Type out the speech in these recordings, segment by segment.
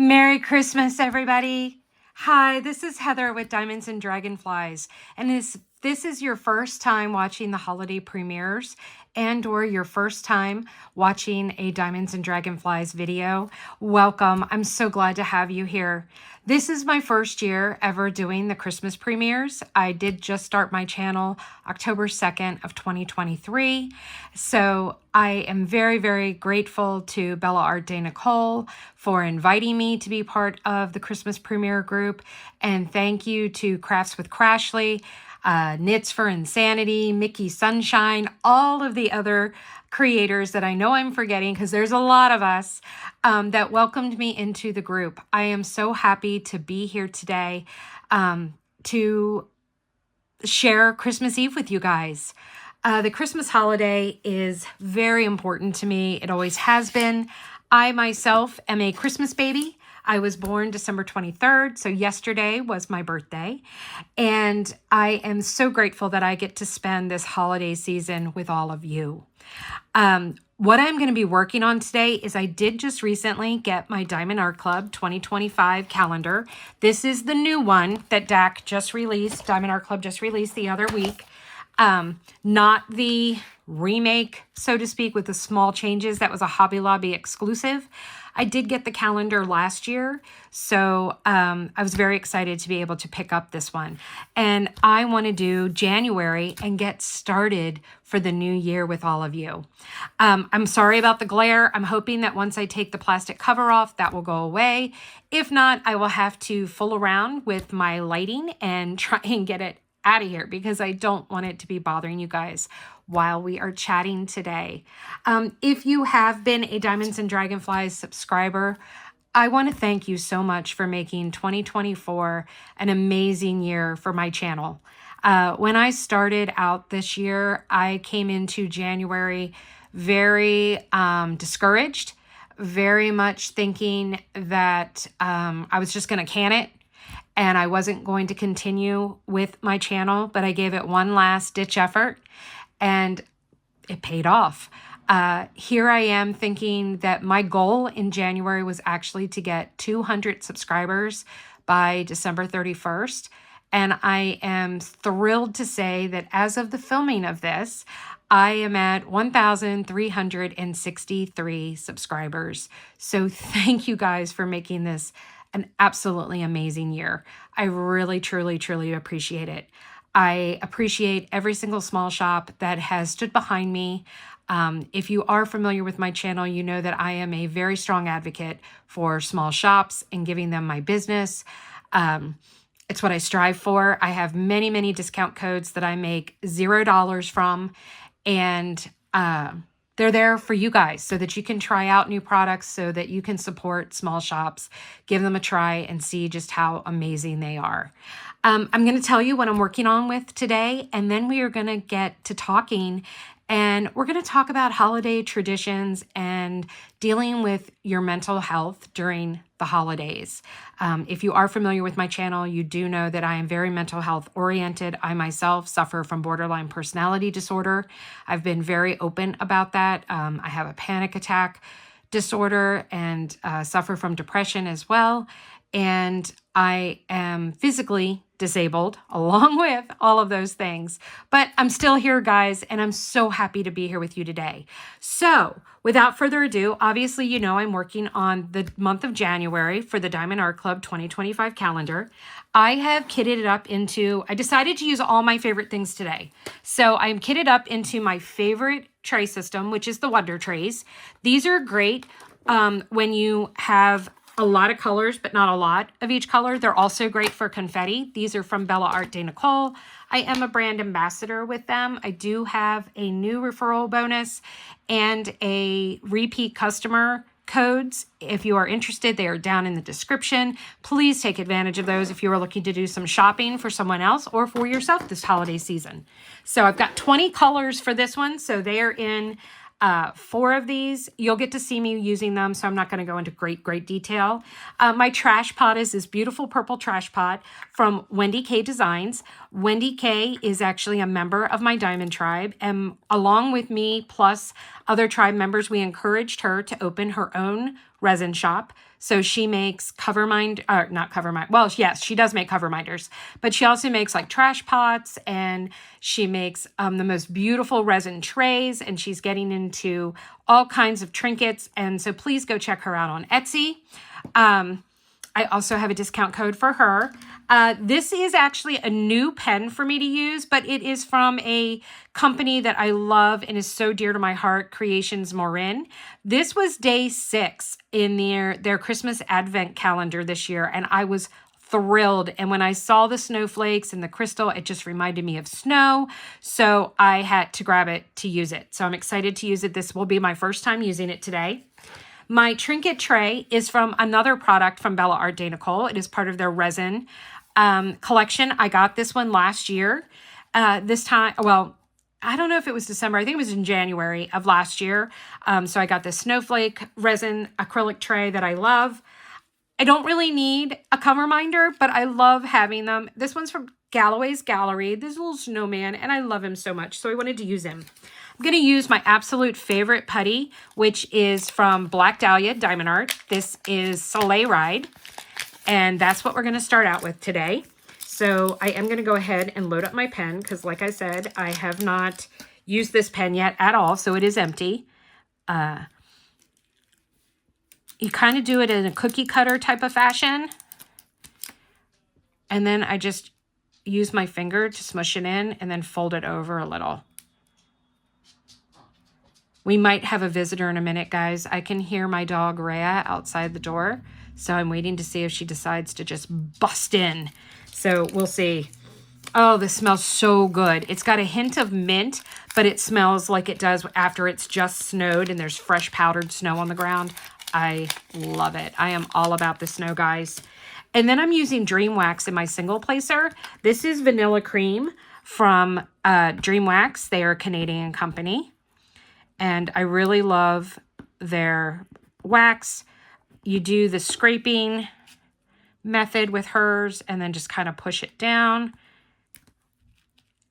Merry Christmas, everybody. Hi, this is Heather with Diamonds and Dragonflies. And this is your first time watching the holiday premieres and/or your first time watching a Diamonds and Dragonflies video, welcome. I'm so glad to have you here. This is my first year ever doing the Christmas premieres. I did just start my channel October 2nd of 2023. So I am very, very grateful to Art de Nicole for inviting me to be part of the Christmas premiere group. And thank you to Crafts with Crashly, Knits for Insanity, Mickey Sunshine, all of the other creators that I know I'm forgetting because there's a lot of us that welcomed me into the group. I am so happy to be here today to share Christmas Eve with you guys. The Christmas holiday is very important to me. It always has been. I myself am a Christmas baby. I was born December 23rd, so yesterday was my birthday, and I am so grateful that I get to spend this holiday season with all of you. What I'm going to be working on today is I did just recently get my Diamond Art Club 2025 calendar. This is the new one that DAC just released, Diamond Art Club just released the other week. Not the remake, so to speak, with the small changes. That was a Hobby Lobby exclusive. I did get the calendar last year, so I was very excited to be able to pick up this one. And I want to do January and get started for the new year with all of you. I'm sorry about the glare. I'm hoping that once I take the plastic cover off, that will go away. If not, I will have to fool around with my lighting and try and get it out of here because I don't want it to be bothering you guys while we are chatting today. If you have been a Diamonds and Dragonflies subscriber, I want to thank you so much for making 2024 an amazing year for my channel. When I started out this year, I came into January very discouraged, very much thinking that I was just going to can it and I wasn't going to continue with my channel, but I gave it one last ditch effort and it paid off. Here I am thinking that my goal in January was actually to get 200 subscribers by December 31st. And I am thrilled to say that as of the filming of this, I am at 1,363 subscribers. So thank you guys for making this an absolutely amazing year. I really, truly, truly appreciate it. I appreciate every single small shop that has stood behind me. If you are familiar with my channel, you know that I am a very strong advocate for small shops and giving them my business. It's what I strive for. I have many, many discount codes that I make $0 from, and they're there for you guys so that you can try out new products, so that you can support small shops, give them a try, and see just how amazing they are. I'm going to tell you what I'm working on with today, and then we are going to get to talking, and we're going to talk about holiday traditions and dealing with your mental health during the holidays. If you are familiar with my channel, you do know that I am very mental health oriented. I myself suffer from borderline personality disorder. I've been very open about that. I have a panic attack disorder and suffer from depression as well. And I am physically disabled along with all of those things, but I'm still here, guys, and I'm so happy to be here with you today. So without further ado, obviously, you know, I'm working on the month of January for the Diamond Art Club 2025 calendar. I have kitted it up into, I decided to use all my favorite things today. So I'm kitted up into my favorite tray system, which is the Wonder Trays. These are great when you have a lot of colors, but not a lot of each color. They're also great for confetti. These are from Art de Nicole. I am a brand ambassador with them. I do have a new referral bonus and a repeat customer codes. If you are interested, they are down in the description. Please take advantage of those if you are looking to do some shopping for someone else or for yourself this holiday season. So I've got 20 colors for this one. So they are in 4 of these. You'll get to see me using them, so I'm not going to go into great detail. My trash pot is this beautiful purple trash pot from Wendy K Designs. Wendy K is actually a member of my Diamond Tribe, and along with me, plus other tribe members, we encouraged her to open her own resin shop. So she makes not cover mind. Well, yes, she does make cover minders, but she also makes like trash pots, and she makes the most beautiful resin trays, and she's getting into all kinds of trinkets. And so please go check her out on Etsy. I also have a discount code for her. This is actually a new pen for me to use, but it is from a company that I love and is so dear to my heart, Créations Morin. This was day 6 in their Christmas Advent calendar this year, and I was thrilled. And when I saw the snowflakes and the crystal, it just reminded me of snow. So I had to grab it to use it. So I'm excited to use it. This will be my first time using it today. My trinket tray is from another product from Bella Art de Nicole. It is part of their resin collection. I got this one last year. This time, well, I don't know if it was December. I think it was in January of last year. So I got this snowflake resin acrylic tray that I love. I don't really need a cover minder, but I love having them. This one's from Galloway's Gallery. This little snowman, and I love him so much, so I wanted to use him. I'm going to use my absolute favorite putty, which is from Black Dahlia Diamond Art. This is Soleil Ride, and that's what we're going to start out with today. So I am going to go ahead and load up my pen because, like I said, I have not used this pen yet at all, so it is empty. You kind of do it in a cookie cutter type of fashion, and then I just use my finger to smush it in and then fold it over a little. We might have a visitor in a minute, guys. I can hear my dog Rhea outside the door, so I'm waiting to see if she decides to just bust in. So we'll see. Oh, this smells so good. It's got a hint of mint, but it smells like it does after it's just snowed and there's fresh powdered snow on the ground. I love it. I am all about the snow, guys. And then I'm using Dream Wax in my single placer. This is Vanilla Cream from Dream Wax. They are a Canadian company. And I really love their wax. You do the scraping method with hers and then just kind of push it down.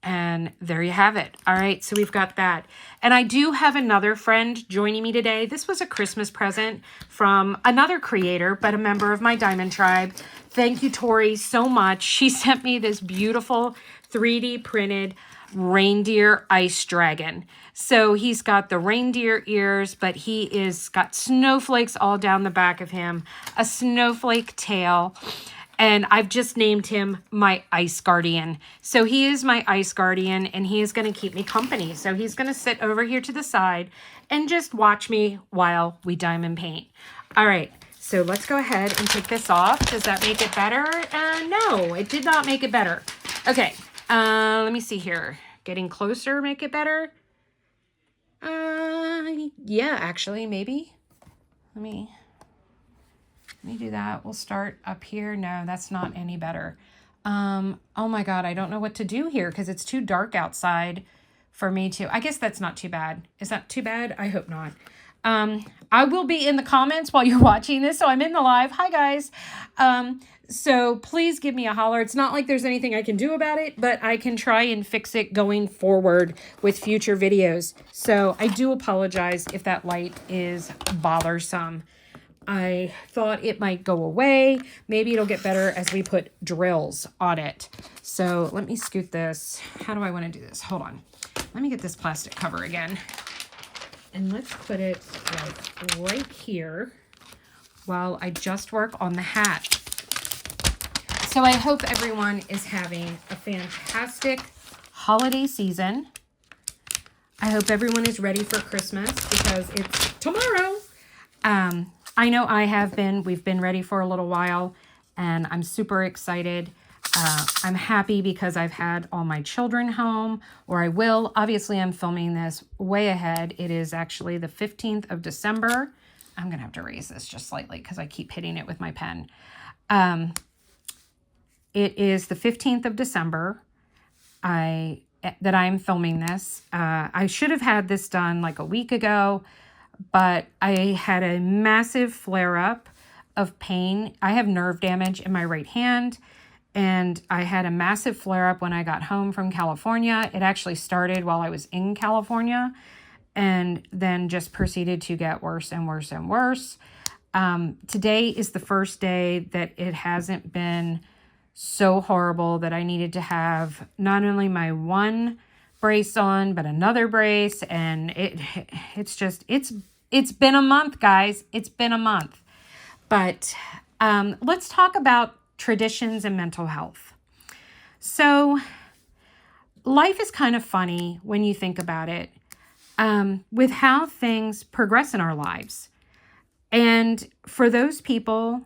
And there you have it. All right, so we've got that. And I do have another friend joining me today. This was a Christmas present from another creator, but a member of my Diamond Tribe. Thank you, Tori, so much. She sent me this beautiful 3D printed reindeer ice dragon. So he's got the reindeer ears, but he is got snowflakes all down the back of him, a snowflake tail, and I've just named him my ice guardian. So he is my ice guardian, and he is going to keep me company. So he's going to sit over here to the side and just watch me while we diamond paint. All right, so let's go ahead and take this off. Does that make it better? No, it did not make it better. Okay, let me see here. Getting closer, make it better? Yeah, actually, maybe. Let me do that. We'll start up here. No, that's not any better. Oh my God, I don't know what to do here because it's too dark outside for me to. I guess that's not too bad. Is that too bad? I hope not. I will be in the comments while you're watching this. So I'm in the live. Hi, guys. So please give me a holler. It's not like there's anything I can do about it, but I can try and fix it going forward with future videos. So I do apologize if that light is bothersome. I thought it might go away. Maybe it'll get better as we put drills on it. So let me scoot this. How do I want to do this? Hold on. Let me get this plastic cover again. And let's put it like right here while I just work on the hat. So I hope everyone is having a fantastic holiday season. I hope everyone is ready for Christmas because it's tomorrow. I know I have been. We've been ready for a little while, and I'm super excited. I'm happy because I've had all my children home, or I will. Obviously, I'm filming this way ahead. It is actually the 15th of December. I'm going to have to raise this just slightly because I keep hitting it with my pen. It is the 15th of December that I'm filming this. I should have had this done like a week ago, but I had a massive flare-up of pain. I have nerve damage in my right hand, and I had a massive flare-up when I got home from California. It actually started while I was in California and then just proceeded to get worse and worse and worse. Today is the first day that it hasn't been so horrible that I needed to have not only my one brace on, but another brace. And it's been a month, guys. It's been a month. But let's talk about traditions and mental health. So life is kind of funny when you think about it, with how things progress in our lives. And for those people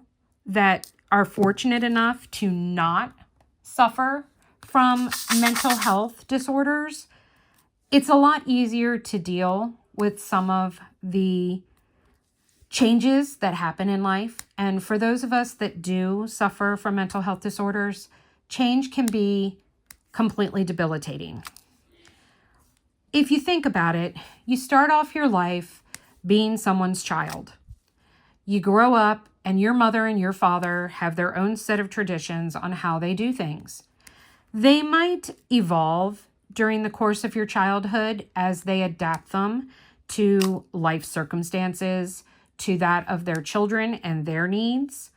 that are fortunate enough to not suffer from mental health disorders, it's a lot easier to deal with some of the changes that happen in life. And for those of us that do suffer from mental health disorders, change can be completely debilitating. If you think about it, you start off your life being someone's child. You grow up and your mother and your father have their own set of traditions on how they do things. They might evolve during the course of your childhood as they adapt them to life circumstances, to that of their children and their needs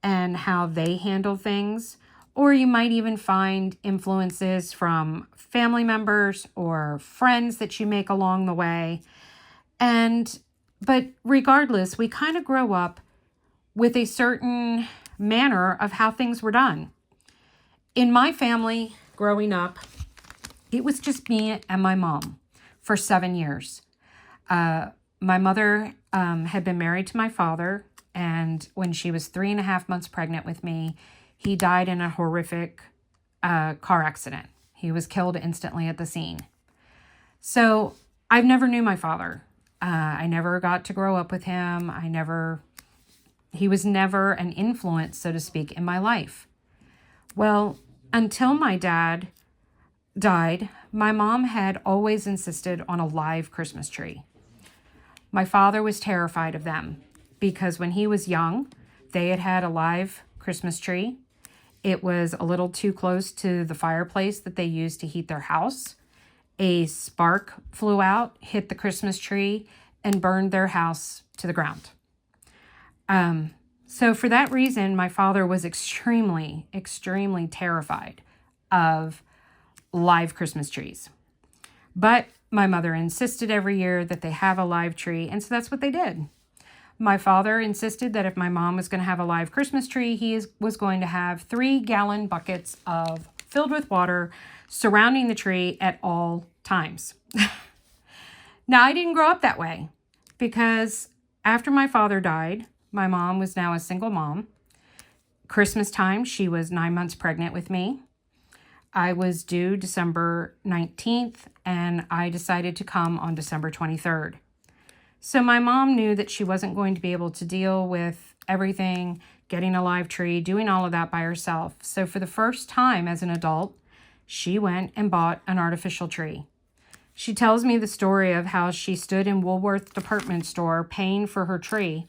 and how they handle things. Or you might even find influences from family members or friends that you make along the way. But regardless, we kind of grow up with a certain manner of how things were done. In my family, growing up, it was just me and my mom for 7 years. My mother had been married to my father, and when she was 3.5 months pregnant with me, he died in a horrific car accident. He was killed instantly at the scene. So I've never knew my father. I never got to grow up with him. He was never an influence, so to speak, in my life. Well, until my dad died, my mom had always insisted on a live Christmas tree. My father was terrified of them because when he was young, they had a live Christmas tree. It was a little too close to the fireplace that they used to heat their house. A spark flew out, hit the Christmas tree, and burned their house to the ground. So for that reason, my father was extremely, extremely terrified of live Christmas trees. But my mother insisted every year that they have a live tree, and so that's what they did. My father insisted that if my mom was going to have a live Christmas tree, he was going to have 3-gallon buckets filled with water surrounding the tree at all times. Now, I didn't grow up that way because after my father died, my mom was now a single mom. Christmas time, she was 9 months pregnant with me. I was due December 19th, and I decided to come on December 23rd. So my mom knew that she wasn't going to be able to deal with everything, getting a live tree, doing all of that by herself. So for the first time as an adult, she went and bought an artificial tree. She tells me the story of how she stood in Woolworth department store paying for her tree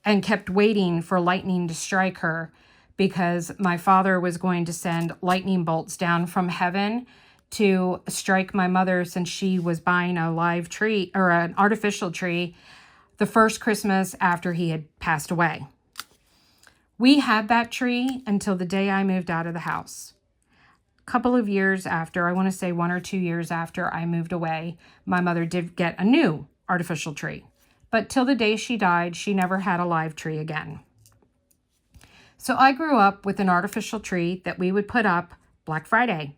and kept waiting for lightning to strike her because my father was going to send lightning bolts down from heaven to strike my mother since she was buying a live tree or an artificial tree the first Christmas after he had passed away. We had that tree until the day I moved out of the house. A couple of years after, I want to say 1 or 2 years after I moved away, my mother did get a new artificial tree. But till the day she died, she never had a live tree again. So I grew up with an artificial tree that we would put up Black Friday.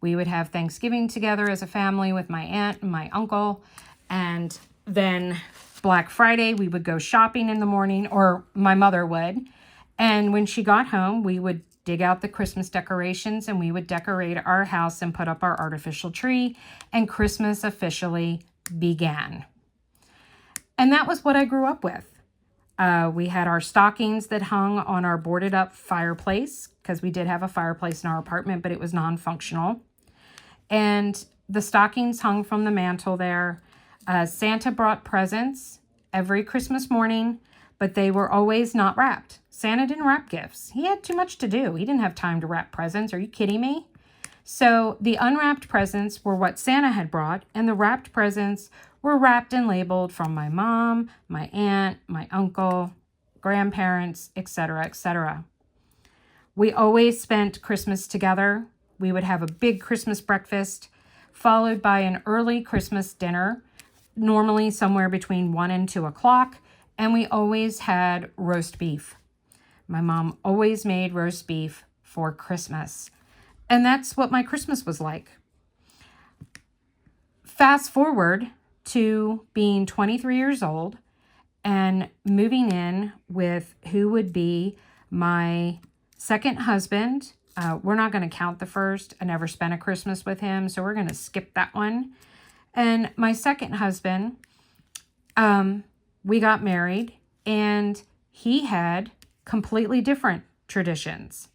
We would have Thanksgiving together as a family with my aunt and my uncle. And then Black Friday, we would go shopping in the morning, or my mother would. And when she got home, we would dig out the Christmas decorations and we would decorate our house and put up our artificial tree. And Christmas officially began. And that was what I grew up with. We had our stockings that hung on our boarded up fireplace because we did have a fireplace in our apartment, but it was non-functional. And the stockings hung from the mantle there. Santa brought presents every Christmas morning, but they were always not wrapped. Santa didn't wrap gifts. He had too much to do. He didn't have time to wrap presents. Are you kidding me? So the unwrapped presents were what Santa had brought, and the wrapped presents were wrapped and labeled from my mom, my aunt, my uncle, grandparents, etc., etc. We always spent Christmas together. We would have a big Christmas breakfast, followed by an early Christmas dinner, normally somewhere between 1 and 2 o'clock, and we always had roast beef. My mom always made roast beef for Christmas, and that's what my Christmas was like. Fast forward to being 23 years old and moving in with who would be my second husband. We're not going to count the first. I never spent a Christmas with him, so we're going to skip that one. And my second husband, we got married, and he had completely different traditions.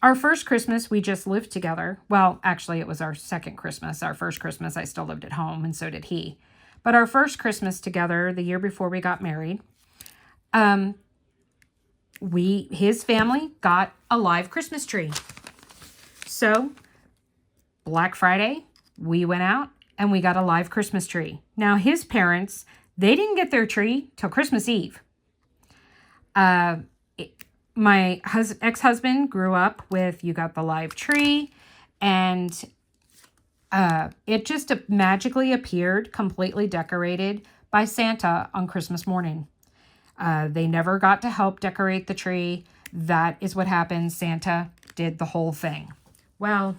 Our first Christmas, we just lived together. Well, actually, it was our second Christmas. Our first Christmas, I still lived at home, and so did he. But our first Christmas together, the year before we got married, his family got a live Christmas tree. So, Black Friday, we went out and we got a live Christmas tree. Now, his parents, they didn't get their tree till Christmas Eve. My ex-husband grew up with, you got the live tree, and it just magically appeared completely decorated by Santa on Christmas morning. They never got to help decorate the tree. That is what happened. Santa did the whole thing. Well,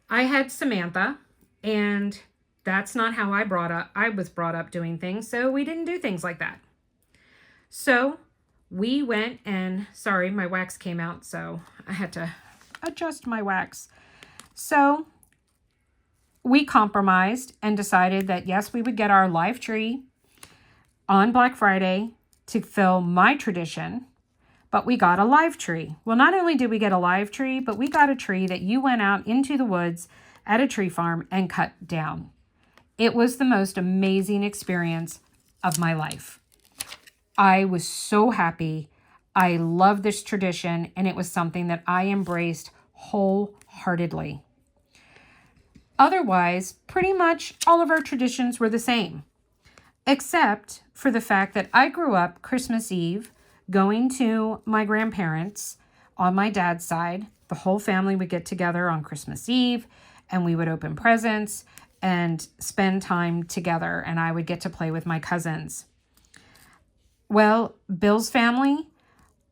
I had Samantha, and that's not how I was brought up doing things, so we didn't do things like that. So we went and, sorry, my wax came out, so I had to adjust my wax. So we compromised and decided that, yes, we would get our live tree on Black Friday to fill my tradition, but we got a live tree. Well, not only did we get a live tree, but we got a tree that you went out into the woods at a tree farm and cut down. It was the most amazing experience of my life. I was so happy. I love this tradition, and it was something that I embraced wholeheartedly. Otherwise, pretty much all of our traditions were the same, except for the fact that I grew up Christmas Eve going to my grandparents on my dad's side. The whole family would get together on Christmas Eve, and we would open presents and spend time together, and I would get to play with my cousins. Well, Bill's family,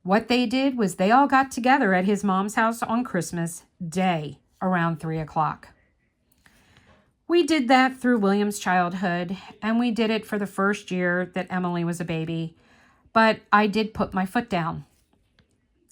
what they did was they all got together at his mom's house on Christmas Day around 3 o'clock. We did that through William's childhood, and we did it for the first year that Emily was a baby. But I did put my foot down.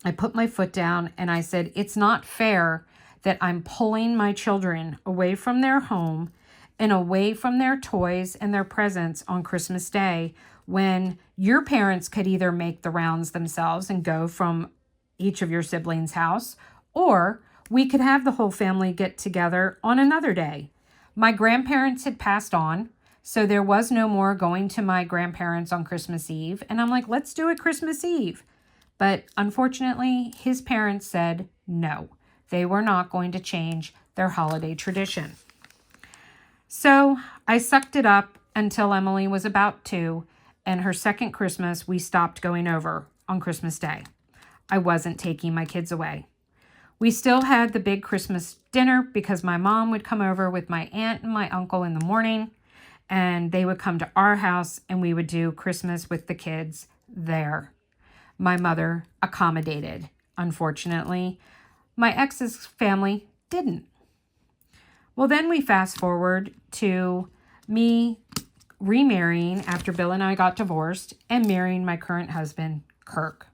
I put my foot down and I said, it's not fair that I'm pulling my children away from their home and away from their toys and their presents on Christmas Day when your parents could either make the rounds themselves and go from each of your siblings' house, or we could have the whole family get together on another day. My grandparents had passed on, so there was no more going to my grandparents on Christmas Eve. And I'm like, let's do it Christmas Eve. But unfortunately, his parents said no. They were not going to change their holiday tradition. So I sucked it up until Emily was about 2, and her second Christmas, we stopped going over on Christmas Day. I wasn't taking my kids away. We still had the big Christmas dinner because my mom would come over with my aunt and my uncle in the morning, and they would come to our house and we would do Christmas with the kids there. My mother accommodated. Unfortunately, my ex's family didn't. Well, then we fast forward to me remarrying after Bill and I got divorced and marrying my current husband, Kirk.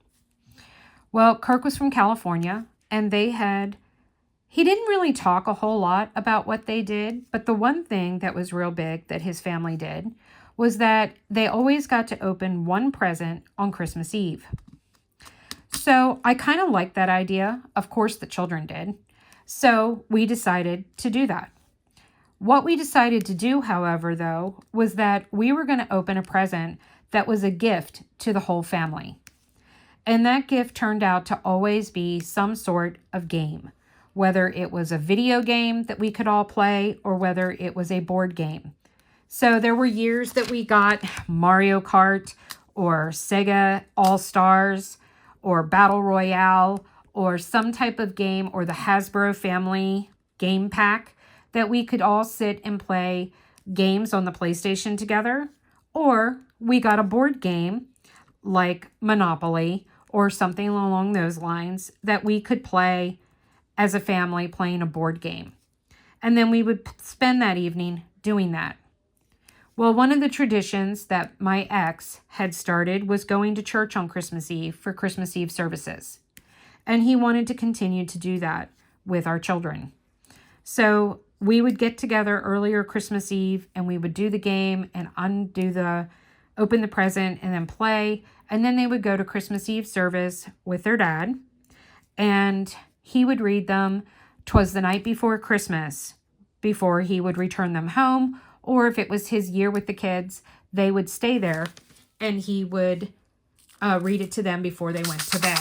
Well, Kirk was from California, and he didn't really talk a whole lot about what they did, but the one thing that was real big that his family did was that they always got to open one present on Christmas Eve. So I kind of liked that idea. Of course, the children did. So we decided to do that. What we decided to do, however, though, was that we were going to open a present that was a gift to the whole family. And that gift turned out to always be some sort of game, whether it was a video game that we could all play or whether it was a board game. So there were years that we got Mario Kart or Sega All-Stars or Battle Royale or some type of game, or the Hasbro family game pack, that we could all sit and play games on the PlayStation together. Or we got a board game like Monopoly or something along those lines that we could play as a family, playing a board game. And then we would spend that evening doing that. Well, one of the traditions that my ex had started was going to church on Christmas Eve for Christmas Eve services. And he wanted to continue to do that with our children. So we would get together earlier Christmas Eve and we would do the game and open the present and then play. And then they would go to Christmas Eve service with their dad. And he would read them "'Twas the Night Before Christmas" before he would return them home. Or if it was his year with the kids, they would stay there and he would read it to them before they went to bed.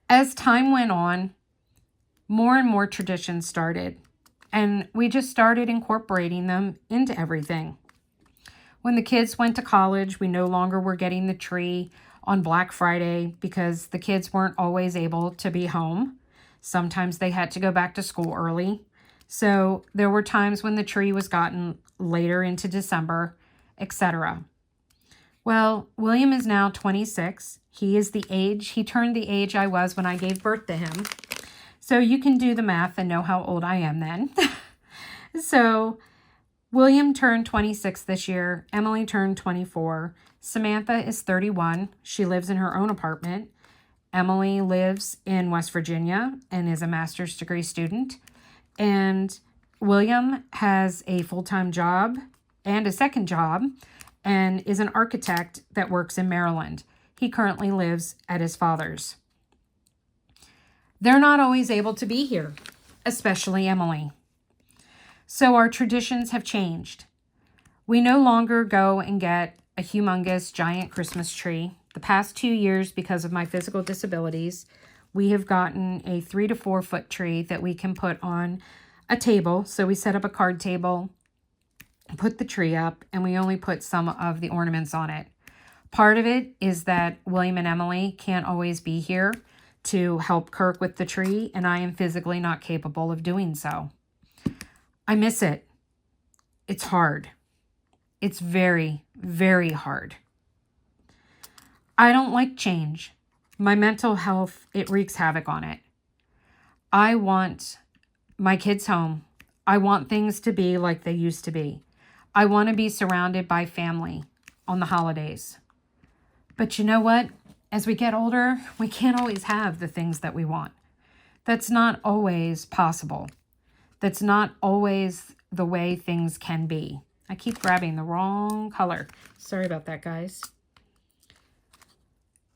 As time went on, more and more traditions started, and we just started incorporating them into everything. When the kids went to college, we no longer were getting the tree on Black Friday because the kids weren't always able to be home. Sometimes they had to go back to school early. So there were times when the tree was gotten later into December, etc. Well, William is now 26. He turned the age I was when I gave birth to him. So you can do the math and know how old I am then. So William turned 26 this year. Emily turned 24. Samantha is 31. She lives in her own apartment. Emily lives in West Virginia and is a master's degree student. And William has a full-time job and a second job and is an architect that works in Maryland. He currently lives at his father's. They're not always able to be here, especially Emily. So our traditions have changed. We no longer go and get a humongous giant Christmas tree. The past 2 years, because of my physical disabilities, we have gotten a 3 to 4 foot tree that we can put on a table. So we set up a card table, put the tree up, and we only put some of the ornaments on it. Part of it is that William and Emily can't always be here to help Kirk with the tree, and I am physically not capable of doing so. I miss it. It's hard. It's very, very hard. I don't like change. My mental health, it wreaks havoc on it. I want my kids home. I want things to be like they used to be. I want to be surrounded by family on the holidays. But you know what? As we get older, we can't always have the things that we want. That's not always possible. That's not always the way things can be. I keep grabbing the wrong color. Sorry about that, guys.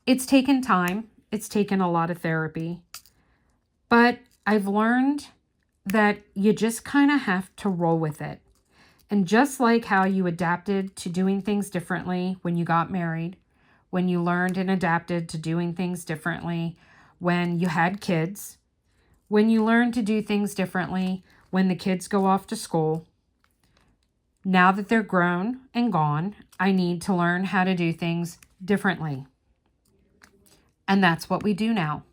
It's taken time. It's taken a lot of therapy. But I've learned that you just kind of have to roll with it. And just like how you adapted to doing things differently when you got married, when you learned and adapted to doing things differently when you had kids, when you learned to do things differently when the kids go off to school, now that they're grown and gone, I need to learn how to do things differently. And that's what we do now.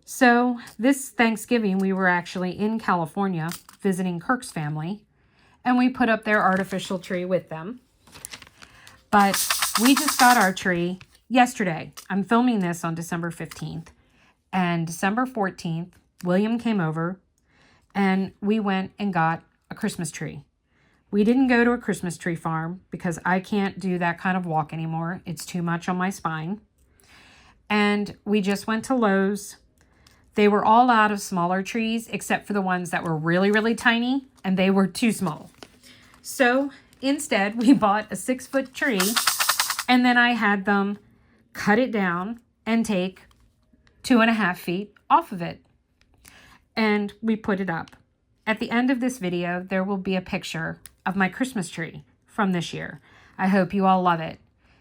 So this Thanksgiving, we were actually in California visiting Kirk's family, and we put up their artificial tree with them. But we just got our tree yesterday. I'm filming this on December 15th. And December 14th, William came over and we went and got a Christmas tree. We didn't go to a Christmas tree farm because I can't do that kind of walk anymore. It's too much on my spine. And we just went to Lowe's. They were all out of smaller trees except for the ones that were really, really tiny, and they were too small. So instead, we bought a 6-foot tree, and then I had them cut it down and take 2.5 feet off of it. And we put it up. At the end of this video, there will be a picture of my Christmas tree from this year. I hope you all love it.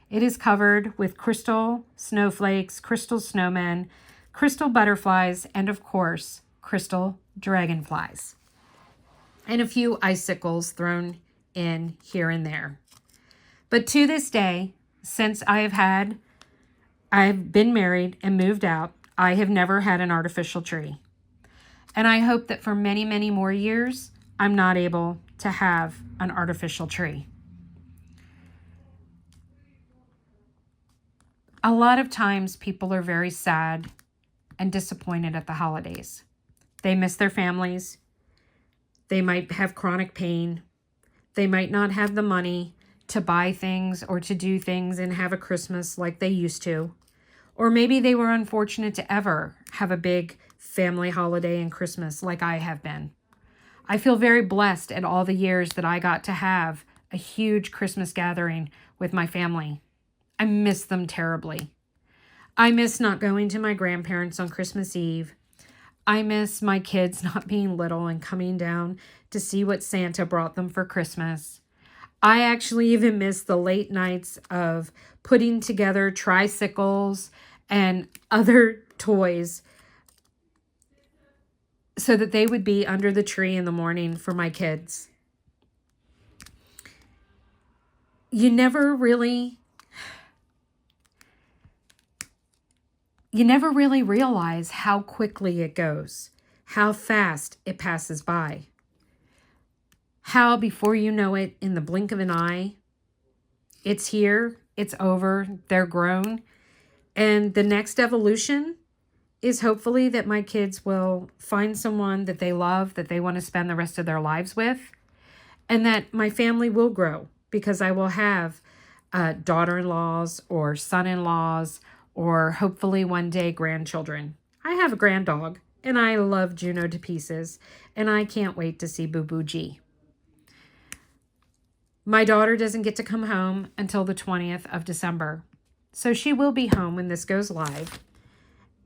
It is covered with crystal snowflakes, crystal snowmen, crystal butterflies, and of course, crystal dragonflies. And a few icicles thrown in here and there. But to this day, since I've been married and moved out, I have never had an artificial tree. And I hope that for many, many more years, I'm not able to have an artificial tree. A lot of times people are very sad and disappointed at the holidays. They miss their families. They might have chronic pain. They might not have the money to buy things or to do things and have a Christmas like they used to. Or maybe they were unfortunate to ever have a big family holiday and Christmas like I have been. I feel very blessed at all the years that I got to have a huge Christmas gathering with my family. I miss them terribly. I miss not going to my grandparents on Christmas Eve. I miss my kids not being little and coming down to see what Santa brought them for Christmas. I actually even miss the late nights of putting together tricycles and other toys so that they would be under the tree in the morning for my kids. You never really realize how quickly it goes, how fast it passes by. How before you know it, in the blink of an eye, it's here, it's over, they're grown. And the next evolution is hopefully that my kids will find someone that they love, that they want to spend the rest of their lives with, and that my family will grow because I will have daughter-in-laws or son-in-laws or hopefully one day grandchildren. I have a grand dog and I love Juno to pieces and I can't wait to see Boo Boo G. My daughter doesn't get to come home until the 20th of December. So she will be home when this goes live.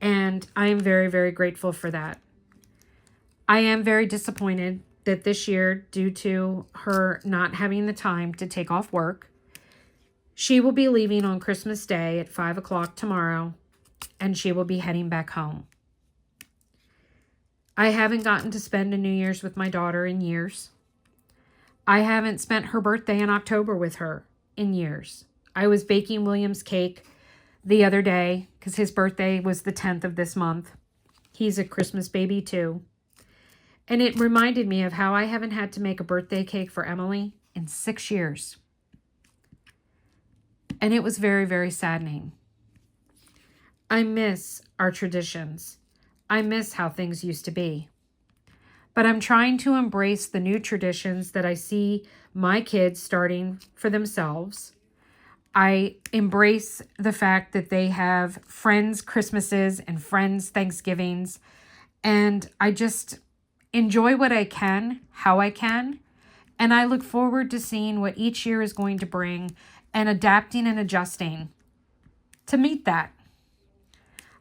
And I am very, very grateful for that. I am very disappointed that this year, due to her not having the time to take off work, she will be leaving on Christmas Day at 5 o'clock tomorrow, and she will be heading back home. I haven't gotten to spend a New Year's with my daughter in years. I haven't spent her birthday in October with her in years. I was baking William's cake the other day because his birthday was the 10th of this month. He's a Christmas baby too. And it reminded me of how I haven't had to make a birthday cake for Emily in 6 years. And it was very, very saddening. I miss our traditions. I miss how things used to be. But I'm trying to embrace the new traditions that I see my kids starting for themselves. I embrace the fact that they have friends' Christmases and friends' Thanksgivings. And I just enjoy what I can, how I can. And I look forward to seeing what each year is going to bring and adapting and adjusting to meet that.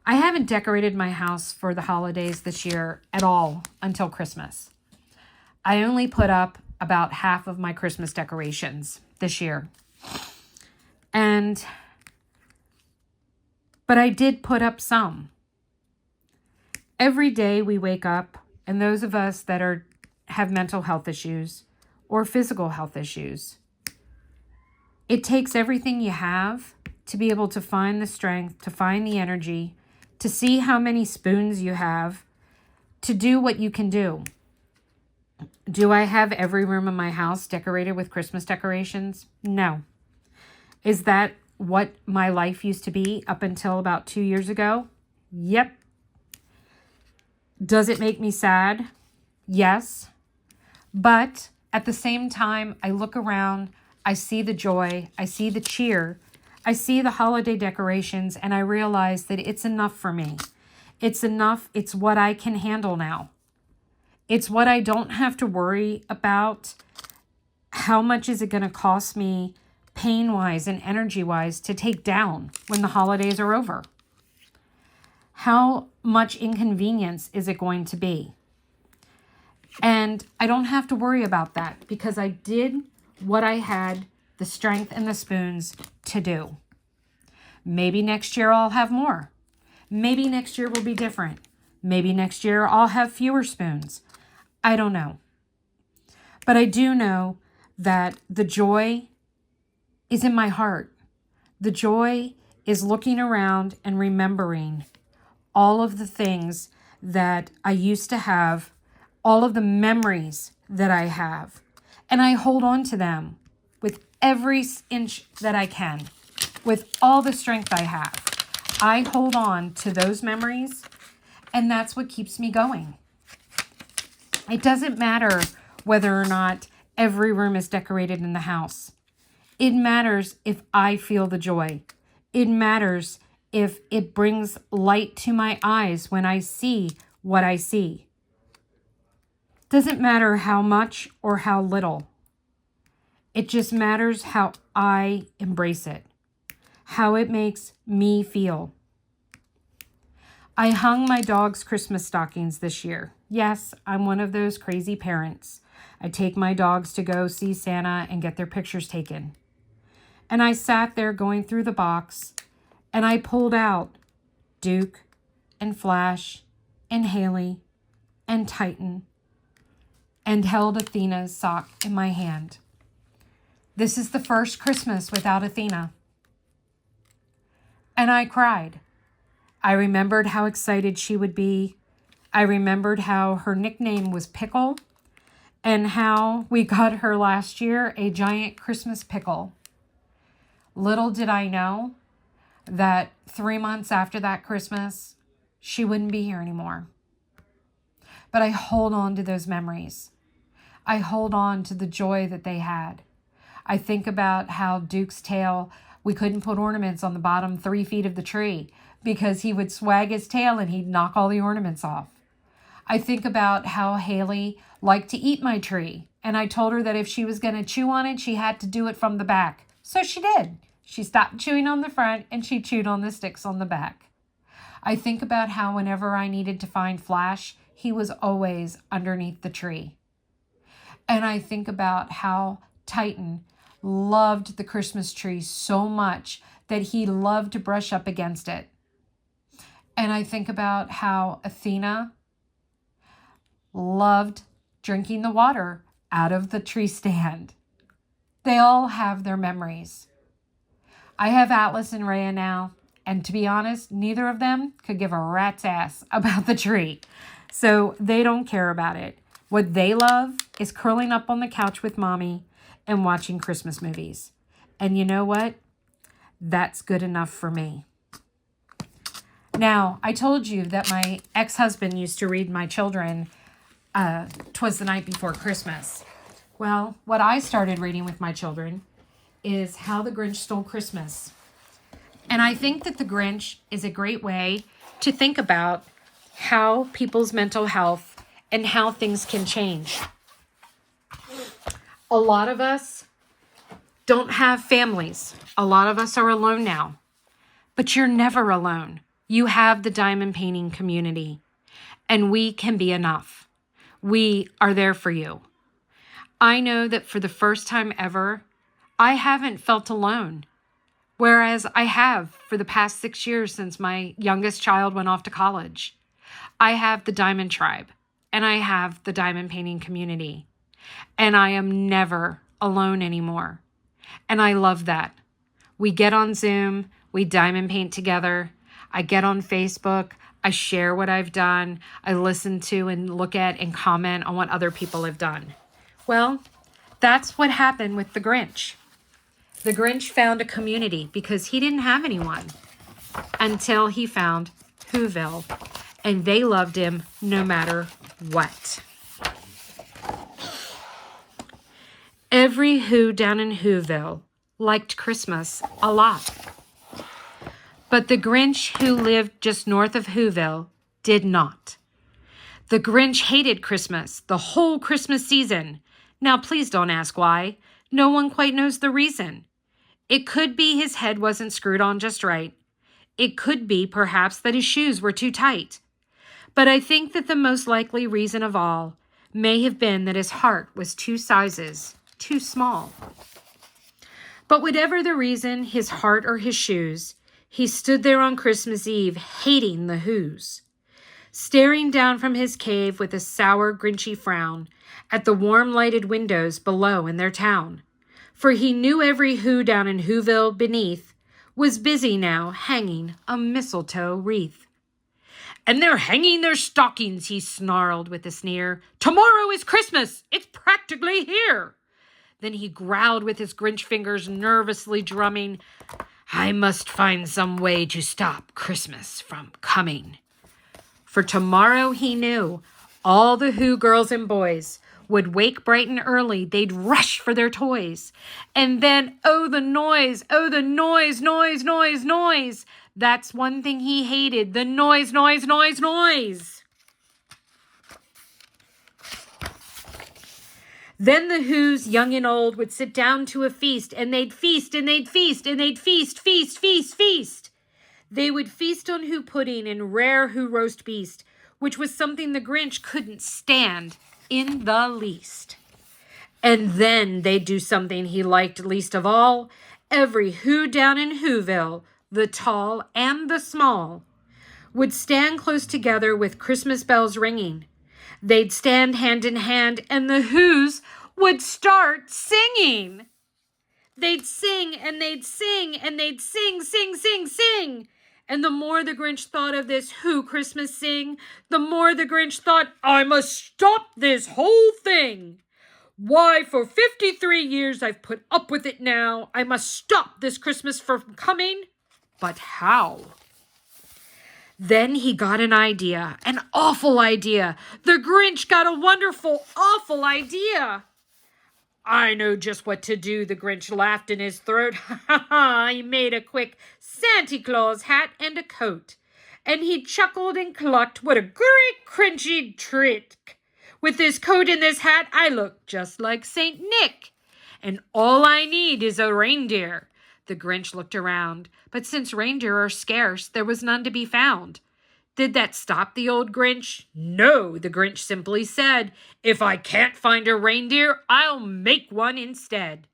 I haven't decorated my house for the holidays this year at all until Christmas. I only put up about half of my Christmas decorations this year. But I did put up some. Every day we wake up, and those of us that have mental health issues or physical health issues, it takes everything you have to be able to find the strength, to find the energy, to see how many spoons you have, to do what you can do. Do I have every room in my house decorated with Christmas decorations? No. Is that what my life used to be up until about 2 years ago? Yep. Does it make me sad? Yes. But at the same time, I look around, I see the joy, I see the cheer, I see the holiday decorations, and I realize that it's enough for me. It's enough. It's what I can handle now. It's what I don't have to worry about. How much is it going to cost me pain-wise and energy-wise to take down when the holidays are over? How much inconvenience is it going to be? And I don't have to worry about that because I did what I had the strength and the spoons to do. Maybe next year I'll have more. Maybe next year will be different. Maybe next year I'll have fewer spoons. I don't know. But I do know that the joy is in my heart. The joy is looking around and remembering all of the things that I used to have, all of the memories that I have. And I hold on to them with every inch that I can, with all the strength I have. I hold on to those memories, and that's what keeps me going. It doesn't matter whether or not every room is decorated in the house. It matters if I feel the joy. It matters if it brings light to my eyes when I see what I see. Doesn't matter how much or how little. It just matters how I embrace it, how it makes me feel. I hung my dog's Christmas stockings this year. Yes, I'm one of those crazy parents. I take my dogs to go see Santa and get their pictures taken. And I sat there going through the box, and I pulled out Duke and Flash and Haley and Titan and held Athena's sock in my hand. This is the first Christmas without Athena. And I cried. I remembered how excited she would be. I remembered how her nickname was Pickle and how we got her last year a giant Christmas pickle. Little did I know that 3 months after that Christmas, she wouldn't be here anymore. But I hold on to those memories. I hold on to the joy that they had. I think about how Duke's tail, we couldn't put ornaments on the bottom 3 feet of the tree because he would swag his tail and he'd knock all the ornaments off. I think about how Haley liked to eat my tree, and I told her that if she was going to chew on it, she had to do it from the back. So she did. She stopped chewing on the front and she chewed on the sticks on the back. I think about how whenever I needed to find Flash, he was always underneath the tree. And I think about how Titan loved the Christmas tree so much that he loved to brush up against it. And I think about how Athena loved drinking the water out of the tree stand. They all have their memories. I have Atlas and Rhea now, and to be honest, neither of them could give a rat's ass about the tree. So they don't care about it. What they love is curling up on the couch with mommy and watching Christmas movies. And you know what? That's good enough for me. Now, I told you that my ex-husband used to read my children 'Twas the Night Before Christmas. Well, what I started reading with my children is How the Grinch Stole Christmas. And I think that The Grinch is a great way to think about how people's mental health and how things can change. A lot of us don't have families. A lot of us are alone now. But you're never alone. You have the diamond painting community, and we can be enough. We are there for you. I know that for the first time ever, I haven't felt alone, whereas I have for the past 6 years since my youngest child went off to college. I have the Diamond Tribe, and I have the diamond painting community, and I am never alone anymore. And I love that. We get on Zoom, we diamond paint together. I get on Facebook, I share what I've done, I listen to and look at and comment on what other people have done. Well, that's what happened with the Grinch. The Grinch found a community because he didn't have anyone until he found Whoville, and they loved him no matter what. Every Who down in Whoville liked Christmas a lot. But the Grinch who lived just north of Whoville did not. The Grinch hated Christmas, the whole Christmas season. Now, please don't ask why. No one quite knows the reason. It could be his head wasn't screwed on just right. It could be, perhaps, that his shoes were too tight. But I think that the most likely reason of all may have been that his heart was 2 sizes too small. But whatever the reason, his heart or his shoes, he stood there on Christmas Eve hating the Whos, staring down from his cave with a sour, grinchy frown at the warm lighted windows below in their town, for he knew every who down in Whoville beneath was busy now hanging a mistletoe wreath. "And they're hanging their stockings," he snarled with a sneer. "Tomorrow is Christmas. It's practically here." Then he growled with his Grinch fingers nervously drumming, "I must find some way to stop Christmas from coming." For tomorrow, he knew, all the Who girls and boys would wake bright and early. They'd rush for their toys. And then, oh, the noise, noise, noise, noise. That's one thing he hated, the noise, noise, noise, noise. Then the Who's, young and old, would sit down to a feast, and they'd feast, and they'd feast, and they'd feast, feast, feast, feast. They would feast on Who pudding and rare Who roast beast, which was something the Grinch couldn't stand in the least. And then they'd do something he liked least of all. Every Who down in Whoville, the tall and the small, would stand close together with Christmas bells ringing. They'd stand hand in hand, and the Who's would start singing. They'd sing, and they'd sing, and they'd sing, sing, sing, sing. And the more the Grinch thought of this Who Christmas sing, the more the Grinch thought, "I must stop this whole thing. Why, for 53 years I've put up with it now. I must stop this Christmas from coming. But how?" Then he got an idea, an awful idea. The Grinch got a wonderful, awful idea. "I know just what to do," the Grinch laughed in his throat. Ha ha ha! He made a quick Santa Claus hat and a coat. And he chuckled and clucked, "What a great crunchy trick! With this coat and this hat, I look just like Saint Nick. And all I need is a reindeer." The Grinch looked around, but since reindeer are scarce, there was none to be found. Did that stop the old Grinch? No, the Grinch simply said, "If I can't find a reindeer, I'll make one instead."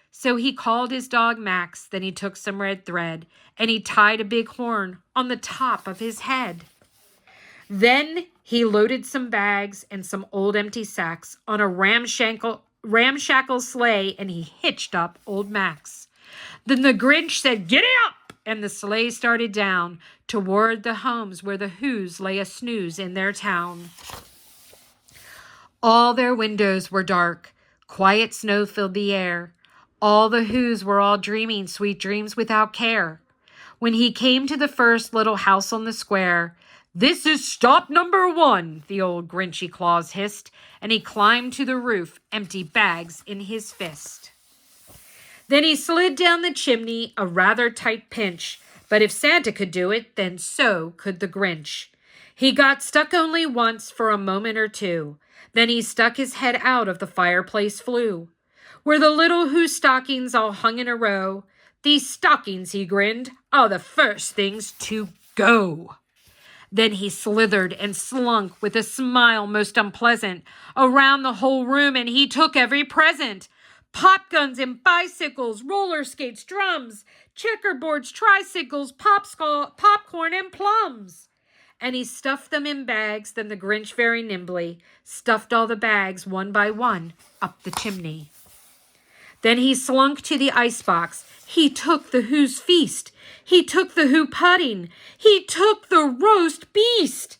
So he called his dog Max, then he took some red thread, and he tied a big horn on the top of his head. Then he loaded some bags and some old empty sacks on a ramshackle sleigh, and he hitched up old Max. Then the Grinch said, "Giddy up!" and the sleigh started down toward the homes where the Who's lay a snooze in their town. All their windows were dark. Quiet snow filled the air. All the Who's were all dreaming sweet dreams without care. When he came to the first little house on the square, "This is stop number 1, the old Grinchy Claus hissed, and he climbed to the roof, empty bags in his fist. Then he slid down the chimney, a rather tight pinch, but if Santa could do it, then so could the Grinch. He got stuck only once for a moment or two. Then he stuck his head out of the fireplace flue, where the little Who stockings all hung in a row. "These stockings," he grinned, "are the first things to go." Then he slithered and slunk with a smile most unpleasant around the whole room, and he took every present. Pop guns and bicycles, roller skates, drums, checkerboards, tricycles, popcorn, and plums. And he stuffed them in bags. Then the Grinch very nimbly stuffed all the bags one by one up the chimney. Then he slunk to the icebox. He took the Who's feast. He took the Who pudding. He took the roast beast.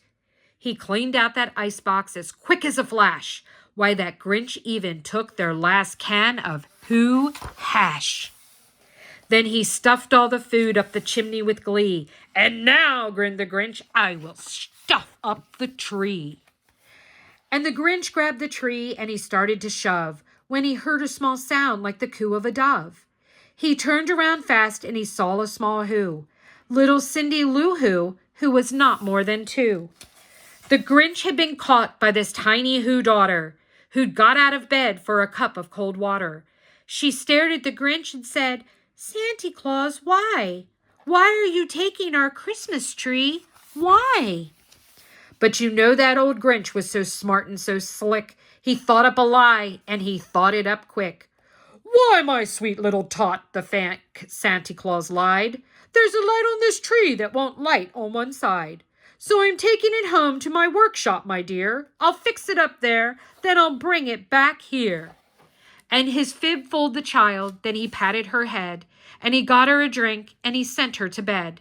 He cleaned out that icebox as quick as a flash. Why, that Grinch even took their last can of Who hash. Then he stuffed all the food up the chimney with glee. "And now," grinned the Grinch, "I will stuff up the tree." And the Grinch grabbed the tree and he started to shove when he heard a small sound like the coo of a dove. He turned around fast and he saw a small Who, little Cindy Lou who was not more than 2. The Grinch had been caught by this tiny Who daughter, who'd got out of bed for a cup of cold water. She stared at the Grinch and said, "Santa Claus, why? Why are you taking our Christmas tree? Why?" But you know that old Grinch was so smart and so slick. He thought up a lie, and he thought it up quick. "Why, my sweet little tot," the Santa Claus lied, "there's a light on this tree that won't light on one side. So I'm taking it home to my workshop, my dear. I'll fix it up there, then I'll bring it back here." And his fib fooled the child, then he patted her head, and he got her a drink, and he sent her to bed.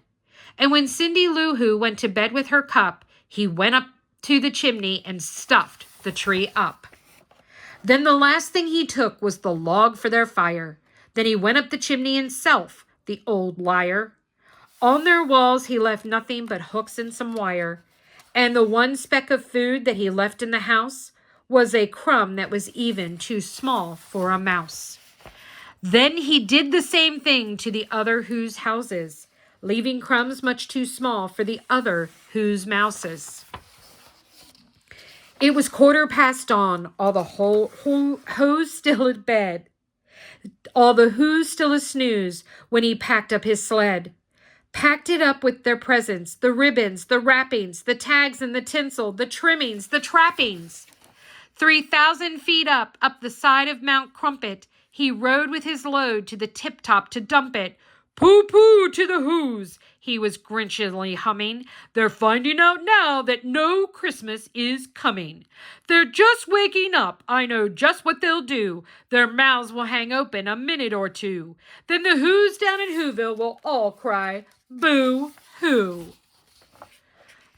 And when Cindy Lou Who went to bed with her cup, he went up to the chimney and stuffed the tree up. Then the last thing he took was the log for their fire. Then he went up the chimney himself, the old liar. On their walls he left nothing but hooks and some wire. And the one speck of food that he left in the house was a crumb that was even too small for a mouse. Then he did the same thing to the other Who's houses, leaving crumbs much too small for the other Who's mouses. It was 1:15 dawn, all the Who's still in bed, all the Who's still a snooze when he packed up his sled. Packed it up with their presents, the ribbons, the wrappings, the tags and the tinsel, the trimmings, the trappings. 3,000 feet up the side of Mount Crumpet, he rode with his load to the tip-top to dump it. Pooh-pooh to the Who's, he was grinchily humming. They're finding out now that no Christmas is coming. They're just waking up, I know just what they'll do. Their mouths will hang open a minute or two. Then the Who's down in Whoville will all cry, boo-hoo.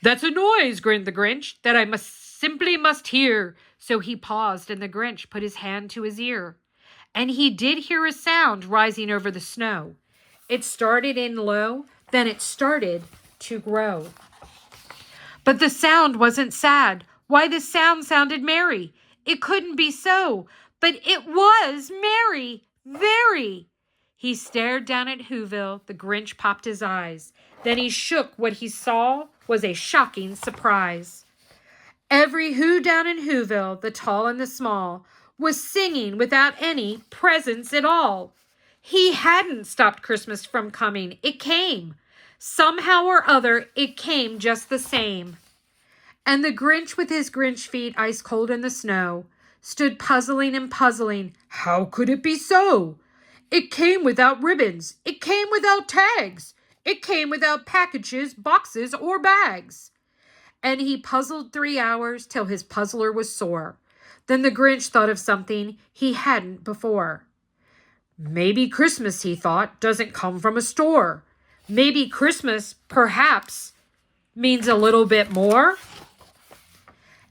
That's a noise, grinned the Grinch, that I simply must hear. So he paused, and the Grinch put his hand to his ear. And he did hear a sound rising over the snow. It started in low, then it started to grow. But the sound wasn't sad. Why, the sound sounded merry. It couldn't be so, but it was merry, very. He stared down at Whoville. The Grinch popped his eyes. Then he shook. What he saw was a shocking surprise. Every Who down in Whoville, the tall and the small, was singing without any presents at all. He hadn't stopped Christmas from coming. It came. Somehow or other, it came just the same. And the Grinch, with his Grinch feet ice cold in the snow, stood puzzling and puzzling. How could it be so? It came without ribbons. It came without tags. It came without packages, boxes, or bags. And he puzzled 3 hours till his puzzler was sore. Then the Grinch thought of something he hadn't before. Maybe Christmas, he thought, doesn't come from a store. Maybe Christmas, perhaps, means a little bit more.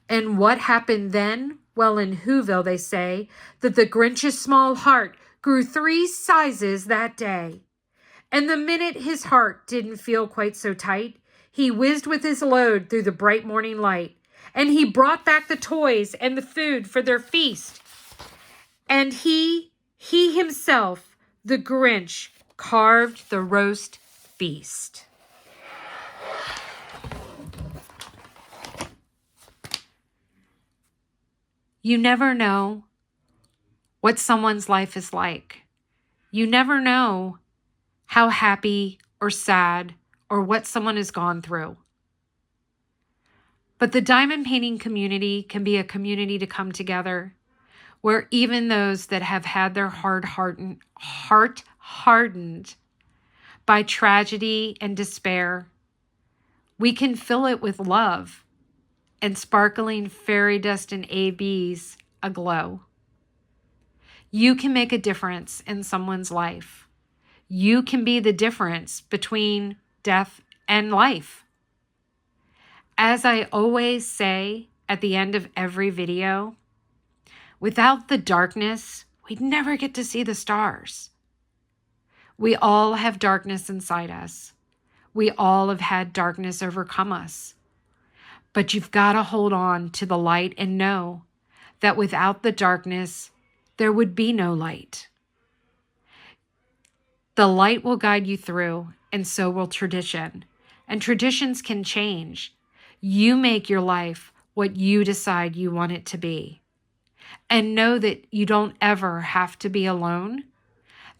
And what happened then? Well, in Whoville they say that the Grinch's small heart grew 3 sizes that day. And the minute his heart didn't feel quite so tight, he whizzed with his load through the bright morning light, and he brought back the toys and the food for their feast. And he himself, the Grinch, carved the roast feast. You never know what someone's life is like. You never know how happy or sad or what someone has gone through. But the diamond painting community can be a community to come together where even those that have had their heart hardened by tragedy and despair, we can fill it with love and sparkling fairy dust and ABs aglow. You can make a difference in someone's life. You can be the difference between death and life. As I always say at the end of every video, without the darkness, we'd never get to see the stars. We all have darkness inside us. We all have had darkness overcome us. But you've got to hold on to the light and know that without the darkness, there would be no light. The light will guide you through, and so will tradition. And traditions can change. You make your life what you decide you want it to be. And know that you don't ever have to be alone,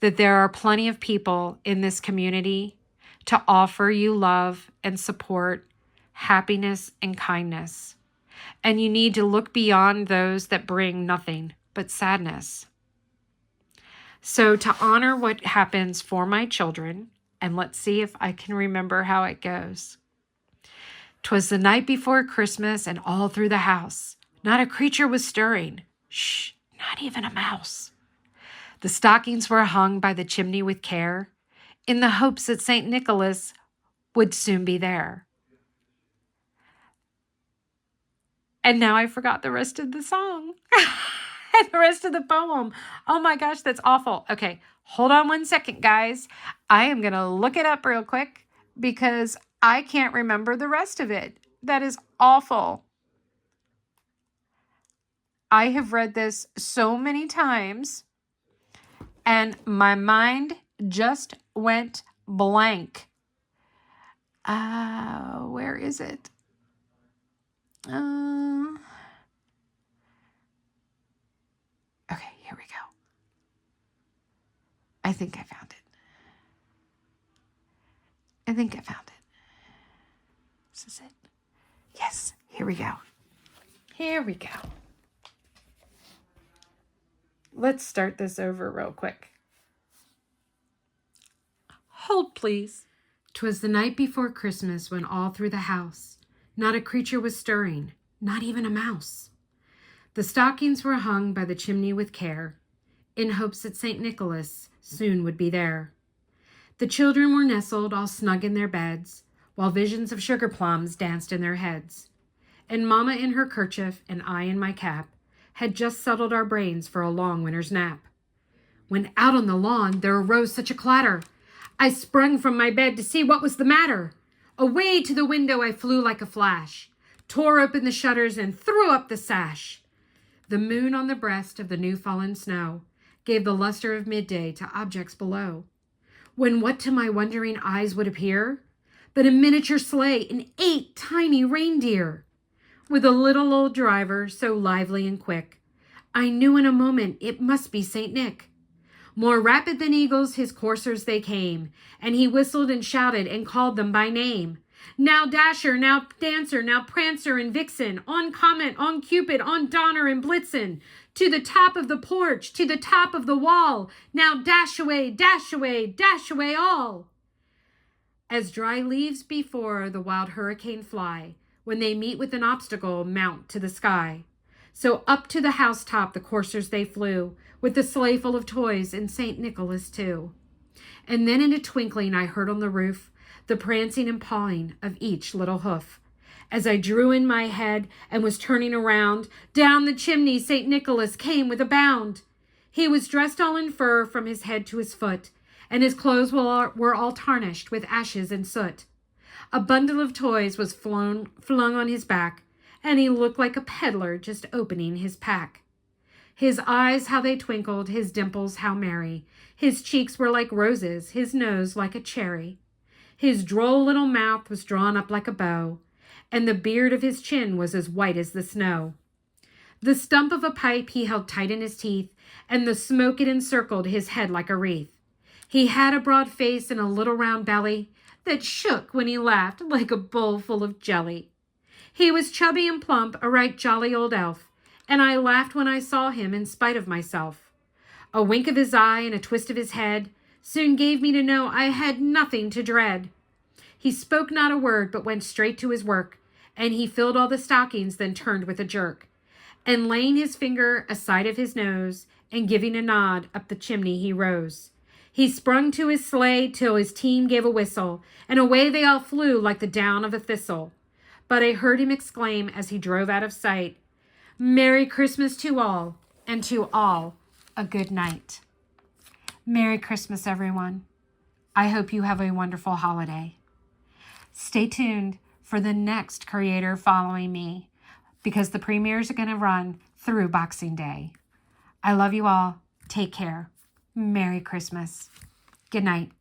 that there are plenty of people in this community to offer you love and support, happiness and kindness. And you need to look beyond those that bring nothing but sadness. So to honor what happens for my children, and let's see if I can remember how it goes. 'Twas the night before Christmas, and all through the house, not a creature was stirring. Shh, not even a mouse. The stockings were hung by the chimney with care, in the hopes that St. Nicholas would soon be there. And now I forgot the rest of the song and the rest of the poem. Oh my gosh, that's awful. Okay, hold on one second, guys. I am going to look it up real quick because I can't remember the rest of it. That is awful. I have read this so many times and my mind just went blank. Where is it? Okay, here we go. I think I found it. I think I found it. This is it. Yes, here we go. Here we go. Let's start this over real quick. Hold, please. 'Twas the night before Christmas when all through the house not a creature was stirring, not even a mouse. The stockings were hung by the chimney with care, in hopes that St. Nicholas soon would be there. The children were nestled all snug in their beds, while visions of sugar plums danced in their heads. And Mama in her kerchief and I in my cap had just settled our brains for a long winter's nap. When out on the lawn there arose such a clatter, I sprung from my bed to see what was the matter. Away to the window I flew like a flash, tore open the shutters and threw up the sash. The moon on the breast of the new-fallen snow gave the luster of midday to objects below. When what to my wondering eyes would appear but a miniature sleigh and 8 tiny reindeer, with a little old driver so lively and quick, I knew in a moment it must be St. Nick. More rapid than eagles his coursers they came, and he whistled and shouted and called them by name. Now Dasher, now Dancer, now Prancer and Vixen, on Comet, on Cupid, on Donner and Blitzen, to the top of the porch, to the top of the wall, now dash away, dash away, dash away all. As dry leaves before the wild hurricane fly, when they meet with an obstacle, mount to the sky. So up to the housetop the coursers they flew, with the sleigh full of toys and St. Nicholas too. And then in a twinkling I heard on the roof the prancing and pawing of each little hoof. As I drew in my head and was turning around, down the chimney St. Nicholas came with a bound. He was dressed all in fur from his head to his foot, and his clothes were all tarnished with ashes and soot. A bundle of toys was flung on his back, and he looked like a peddler just opening his pack. His eyes, how they twinkled, his dimples, how merry. His cheeks were like roses, his nose like a cherry. His droll little mouth was drawn up like a bow, and the beard of his chin was as white as the snow. The stump of a pipe he held tight in his teeth, and the smoke it encircled his head like a wreath. He had a broad face and a little round belly that shook when he laughed like a bowl full of jelly. He was chubby and plump, a right jolly old elf, and I laughed when I saw him in spite of myself. A wink of his eye and a twist of his head soon gave me to know I had nothing to dread. He spoke not a word, but went straight to his work, and he filled all the stockings, then turned with a jerk, and laying his finger aside of his nose, and giving a nod, up the chimney he rose. He sprung to his sleigh till his team gave a whistle, and away they all flew like the down of a thistle. But I heard him exclaim as he drove out of sight, "Merry Christmas to all, and to all a good night." Merry Christmas, everyone. I hope you have a wonderful holiday. Stay tuned for the next creator following me, because the premieres are going to run through Boxing Day. I love you all. Take care. Merry Christmas. Good night.